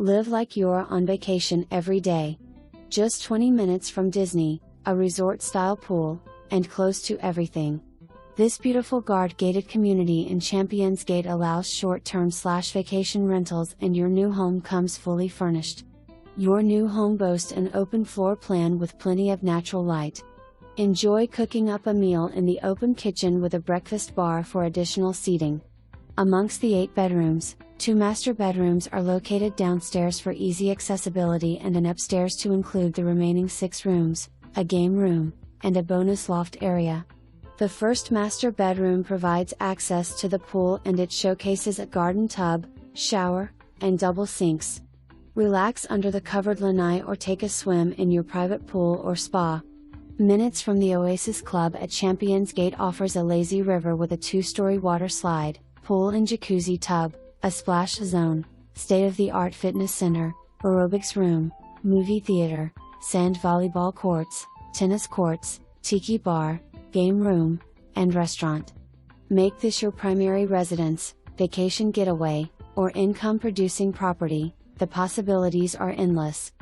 Live like you're on vacation every day. Just 20 minutes from Disney, a resort-style pool, and close to everything. This beautiful guard-gated community in Champions Gate allows short-term/vacation rentals, and your new home comes fully furnished. Your new home boasts an open floor plan with plenty of natural light. Enjoy cooking up a meal in the open kitchen with a breakfast bar for additional seating. Amongst the 8 bedrooms, 2 master bedrooms are located downstairs for easy accessibility and an upstairs to include the remaining 6 rooms, a game room, and a bonus loft area. The first master bedroom provides access to the pool, and it showcases a garden tub, shower, and double sinks. Relax under the covered lanai or take a swim in your private pool or spa. Minutes from the Oasis Club at Champions Gate offers a lazy river with a 2-story water slide, pool and jacuzzi tub, a splash zone, state-of-the-art fitness center, aerobics room, movie theater, sand volleyball courts, tennis courts, tiki bar, game room, and restaurant. Make this your primary residence, vacation getaway, or income-producing property. The possibilities are endless.